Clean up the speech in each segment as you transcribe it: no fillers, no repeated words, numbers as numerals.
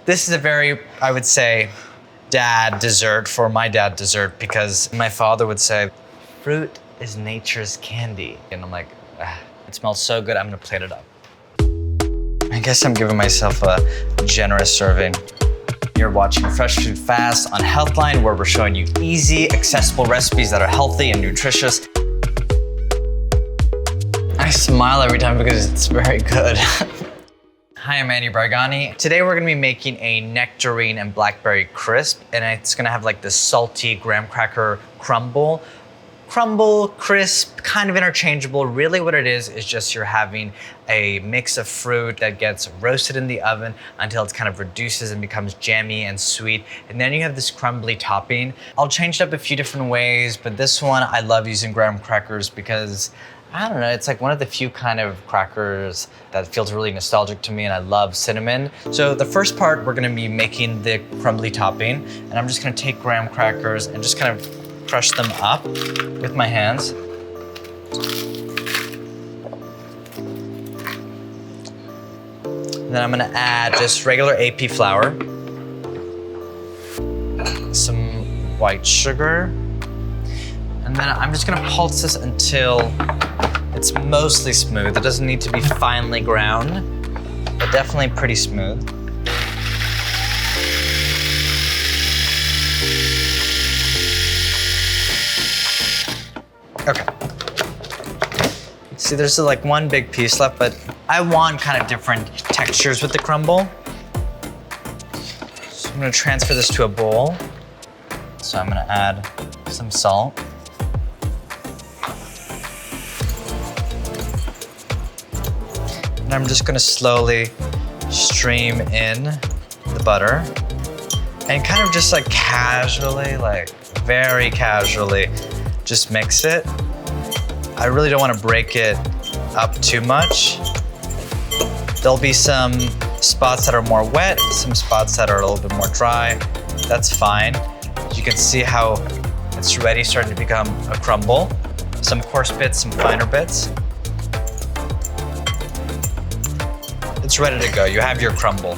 This is a very, I would say, dad dessert for my dad dessert, because my father would say, fruit is nature's candy. And I'm like, it smells so good, I'm gonna plate it up. I guess I'm giving myself a generous serving. You're watching Fresh Food Fast on Healthline, where we're showing you easy, accessible recipes that are healthy and nutritious. I smile every time because it's very good. Hi, I'm Baraghani. Today we're gonna be making a nectarine and blackberry crisp, and it's gonna have like this salty graham cracker crumble. Crumble, crisp, kind of interchangeable. Really what it is just you're having a mix of fruit that gets roasted in the oven until it kind of reduces and becomes jammy and sweet. And then you have this crumbly topping. I'll change it up a few different ways, but this one I love using graham crackers because I don't know, it's like one of the few kind of crackers that feels really nostalgic to me, and I love cinnamon. So the first part, we're gonna be making the crumbly topping, and I'm just gonna take graham crackers and just kind of crush them up with my hands. And then I'm gonna add just regular AP flour, some white sugar, and then I'm just gonna pulse this until it's mostly smooth. It doesn't need to be finely ground, but definitely pretty smooth. Okay. See, there's like one big piece left, but I want kind of different textures with the crumble. So I'm gonna transfer this to a bowl. So I'm gonna add some salt. And I'm just gonna slowly stream in the butter and kind of just like casually, like very casually, just mix it. I really don't want to break it up too much. There'll be some spots that are more wet, some spots that are a little bit more dry. That's fine. You can see how it's already starting to become a crumble. Some coarse bits, some finer bits. It's ready to go. You have your crumble.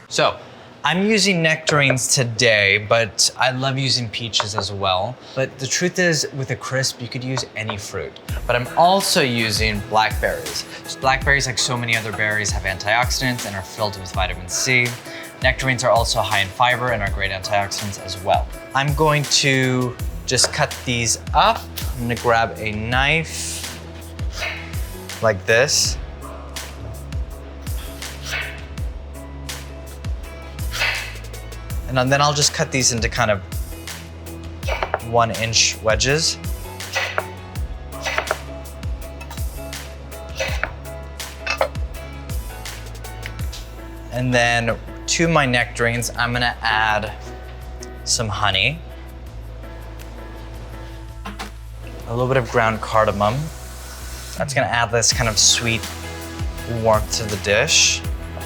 So, I'm using nectarines today, but I love using peaches as well. But the truth is, with a crisp, you could use any fruit. But I'm also using blackberries. So blackberries, like so many other berries, have antioxidants and are filled with vitamin C. Nectarines are also high in fiber and are great antioxidants as well. I'm going to just cut these up. I'm gonna grab a knife like this. And then I'll just cut these into kind of 1-inch wedges. And then to my nectarines, I'm gonna add some honey, a little bit of ground cardamom. That's gonna add this kind of sweet warmth to the dish.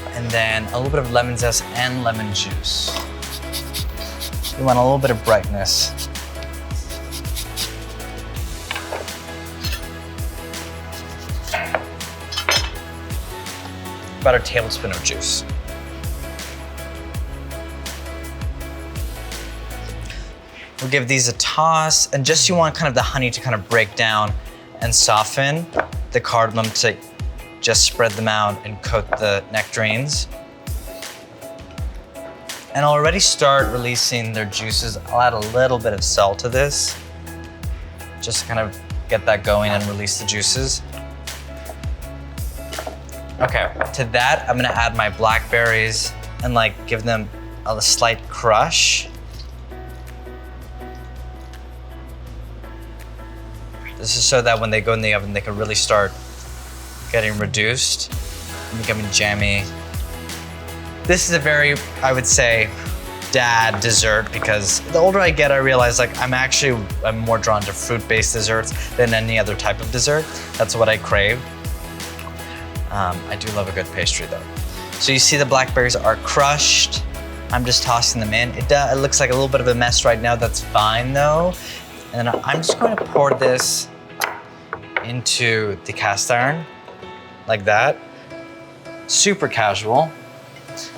And then a little bit of lemon zest and lemon juice. You want a little bit of brightness. About a tablespoon of juice. We'll give these a toss, and just you want kind of the honey to kind of break down and soften, the cardamom to just spread them out and coat the nectarines. And I'll already start releasing their juices. I'll add a little bit of salt to this, just to kind of get that going and release the juices. Okay, to that, I'm gonna add my blackberries and like give them a slight crush. This is so that when they go in the oven, they can really start getting reduced and becoming jammy. This is a very, I would say, dad dessert, because the older I get, I realize like I'm more drawn to fruit-based desserts than any other type of dessert. That's what I crave. I do love a good pastry though. So you see the blackberries are crushed. I'm just tossing them in. It looks like a little bit of a mess right now. That's fine though. And I'm just going to pour this into the cast iron like that. super casual.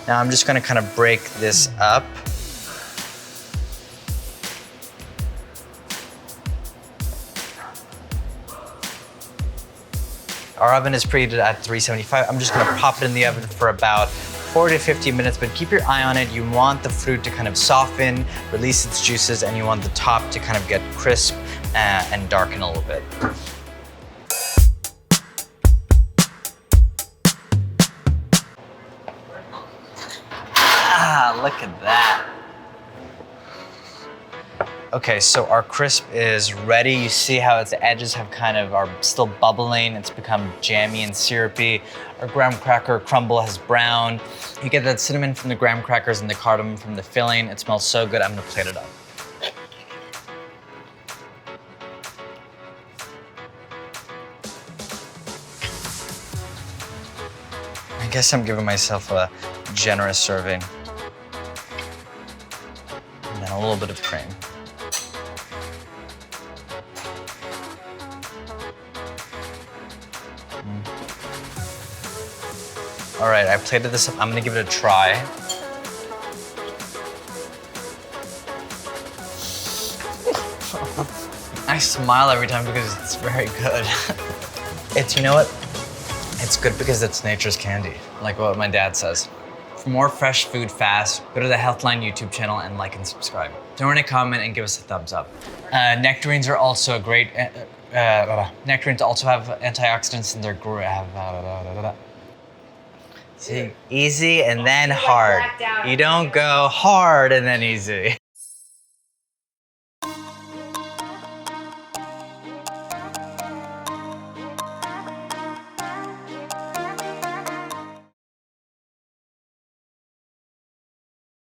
Now I'm just gonna kind of break this up. Our oven is preheated at 375. I'm just gonna pop it in the oven for about 40 to 50 minutes, but keep your eye on it. You want the fruit to kind of soften, release its juices, and you want the top to kind of get crisp and darken a little bit. Ah, look at that. Okay, so our crisp is ready. You see how its edges are still bubbling. It's become jammy and syrupy. Our graham cracker crumble has browned. You get that cinnamon from the graham crackers and the cardamom from the filling. It smells so good. I'm gonna plate it up. I guess I'm giving myself a generous serving. And then a little bit of cream. All right, I plated this up. I'm gonna give it a try. I smile every time because it's very good. You know what? It's good because it's nature's candy, like what my dad says. For more fresh food fast, go to the Healthline YouTube channel and like and subscribe. Don't forget to comment and give us a thumbs up. Nectarines are also great. Nectarines also have antioxidants in their See, easy and then hard. You don't go hard and then easy.